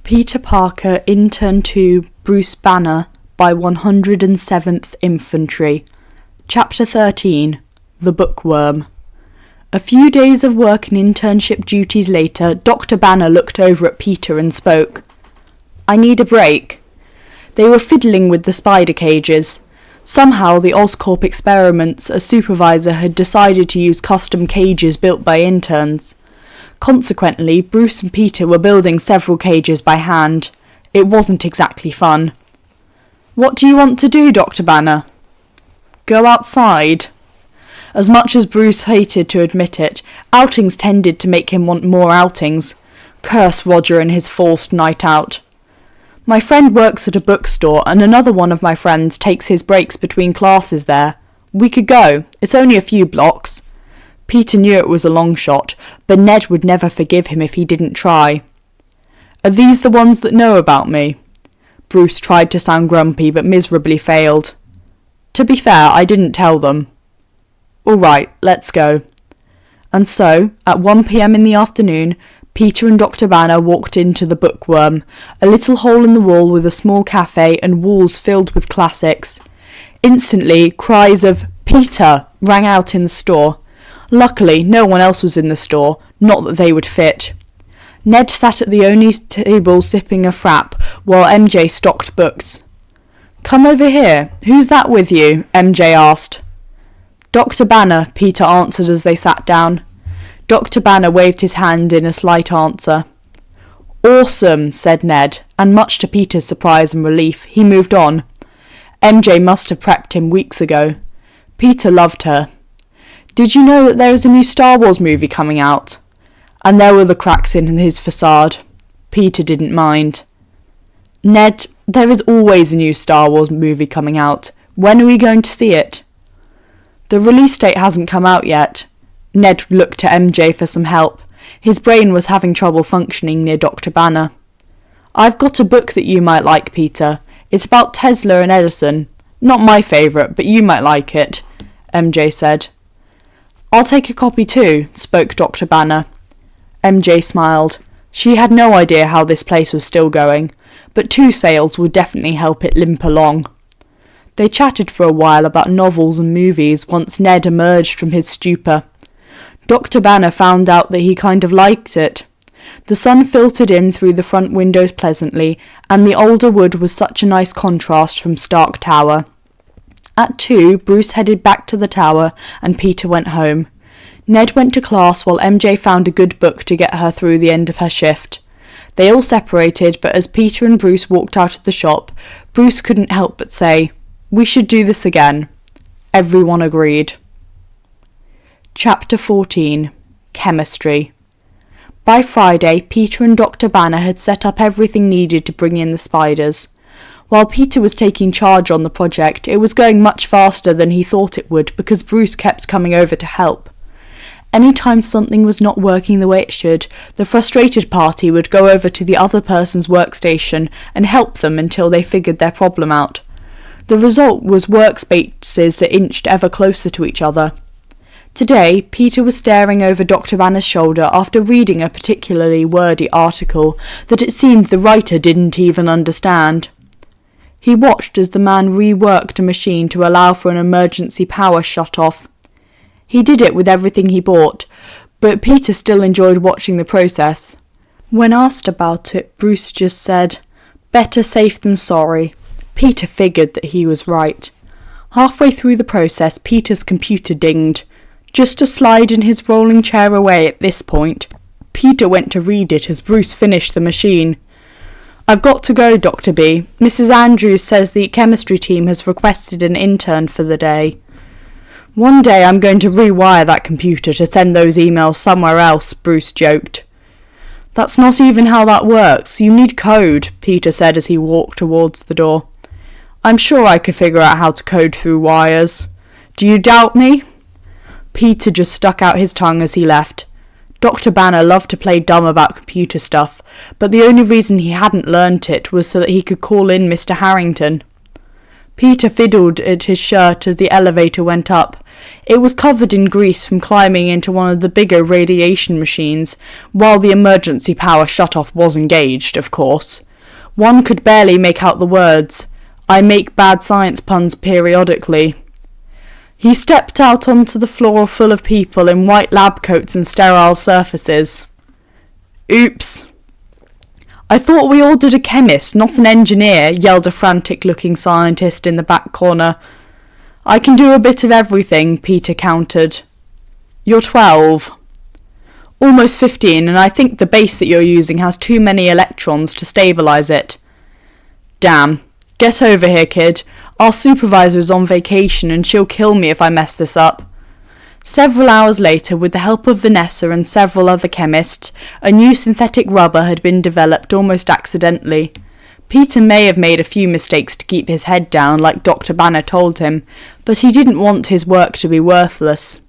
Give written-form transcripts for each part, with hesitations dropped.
Peter Parker Intern 2 Bruce Banner by 107th Infantry. Chapter 13 The Bookworm. A few days of work and internship duties later, Dr. Banner looked over at Peter and spoke. "I need a break." They were fiddling with the spider cages. Somehow the Oscorp experiments, a supervisor had decided to use custom cages built by interns. Consequently, Bruce and Peter were building several cages by hand. It wasn't exactly fun. "What do you want to do, Dr. Banner?" "Go outside." As much as Bruce hated to admit it, outings tended to make him want more outings. Curse Roger and his forced night out. "My friend works at a bookstore and another one of my friends takes his breaks between classes there. We could go. It's only a few blocks." Peter knew it was a long shot, but Ned would never forgive him if he didn't try. "Are these the ones that know about me?" Bruce tried to sound grumpy, but miserably failed. "To be fair, I didn't tell them." "All right, let's go." And so, at 1 p.m. in the afternoon, Peter and Dr. Banner walked into the Bookworm, a little hole in the wall with a small cafe and walls filled with classics. Instantly, cries of "Peter!" rang out in the store. Luckily, no one else was in the store, not that they would fit. Ned sat at the only table sipping a frap, while MJ stocked books. "Come over here. Who's that with you?" MJ asked. "Dr. Banner," Peter answered as they sat down. Dr. Banner waved his hand in a slight answer. "Awesome," said Ned, and much to Peter's surprise and relief, he moved on. MJ must have prepped him weeks ago. Peter loved her. "Did you know that there is a new Star Wars movie coming out?" And there were the cracks in his facade. Peter didn't mind. "Ned, there is always a new Star Wars movie coming out. When are we going to see it?" "The release date hasn't come out yet." Ned looked to MJ for some help. His brain was having trouble functioning near Dr. Banner. "I've got a book that you might like, Peter. It's about Tesla and Edison. Not my favourite, but you might like it," MJ said. "I'll take a copy too," spoke Dr. Banner. MJ smiled. She had no idea how this place was still going, but 2 sales would definitely help it limp along. They chatted for a while about novels and movies once Ned emerged from his stupor. Dr. Banner found out that he kind of liked it. The sun filtered in through the front windows pleasantly, and the older wood was such a nice contrast from Stark Tower. At 2, Bruce headed back to the tower, and Peter went home. Ned went to class while MJ found a good book to get her through the end of her shift. They all separated, but as Peter and Bruce walked out of the shop, Bruce couldn't help but say, "We should do this again." Everyone agreed. Chapter 14 Chemistry. By Friday, Peter and Dr. Banner had set up everything needed to bring in the spiders. While Peter was taking charge on the project, it was going much faster than he thought it would because Bruce kept coming over to help. Anytime something was not working the way it should, the frustrated party would go over to the other person's workstation and help them until they figured their problem out. The result was workspaces that inched ever closer to each other. Today, Peter was staring over Dr. Banner's shoulder after reading a particularly wordy article that it seemed the writer didn't even understand. He watched as the man reworked a machine to allow for an emergency power shut-off. He did it with everything he bought, but Peter still enjoyed watching the process. When asked about it, Bruce just said, "Better safe than sorry." Peter figured that he was right. Halfway through the process, Peter's computer dinged. Just a slide in his rolling chair away at this point. Peter went to read it as Bruce finished the machine. "I've got to go, Dr. B. Mrs. Andrews says the chemistry team has requested an intern for the day." "One day I'm going to rewire that computer to send those emails somewhere else," Bruce joked. "That's not even how that works. You need code," Peter said as he walked towards the door. "I'm sure I could figure out how to code through wires. Do you doubt me?" Peter just stuck out his tongue as he left. Dr. Banner loved to play dumb about computer stuff, but the only reason he hadn't learnt it was so that he could call in Mr. Harrington. Peter fiddled at his shirt as the elevator went up. It was covered in grease from climbing into one of the bigger radiation machines, while the emergency power shutoff was engaged, of course. One could barely make out the words. I make bad science puns periodically. He stepped out onto the floor full of people in white lab coats and sterile surfaces. Oops. I thought we ordered a chemist, not an engineer, yelled a frantic-looking scientist in the back corner. I can do a bit of everything, Peter countered. You're 12. Almost 15, and I think the base that you're using has too many electrons to stabilise it. Damn. Get over here, kid. Our supervisor is on vacation and she'll kill me if I mess this up. Several hours later, with the help of Vanessa and several other chemists, a new synthetic rubber had been developed almost accidentally. Peter may have made a few mistakes to keep his head down, like Dr. Banner told him, but he didn't want his work to be worthless.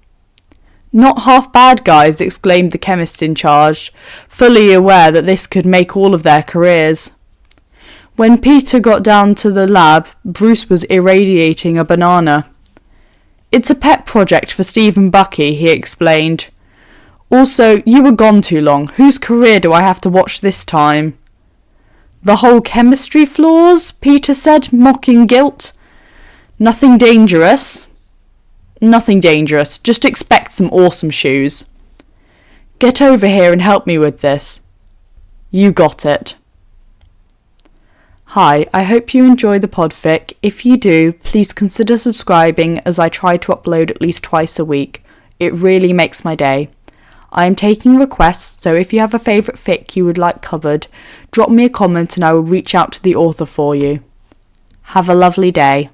Not half bad, guys, exclaimed the chemist in charge, fully aware that this could make all of their careers. When Peter got down to the lab, Bruce was irradiating a banana. It's a pet project for Steve and Bucky, he explained. Also, you were gone too long. Whose career do I have to watch this time? The whole chemistry floors? Peter said, mocking guilt. Nothing dangerous. Nothing dangerous. Just expect some awesome shoes. Get over here and help me with this. You got it. Hi, I hope you enjoy the podfic. If you do, please consider subscribing as I try to upload at least twice a week. It really makes my day. I am taking requests, so if you have a favourite fic you would like covered, drop me a comment and I will reach out to the author for you. Have a lovely day.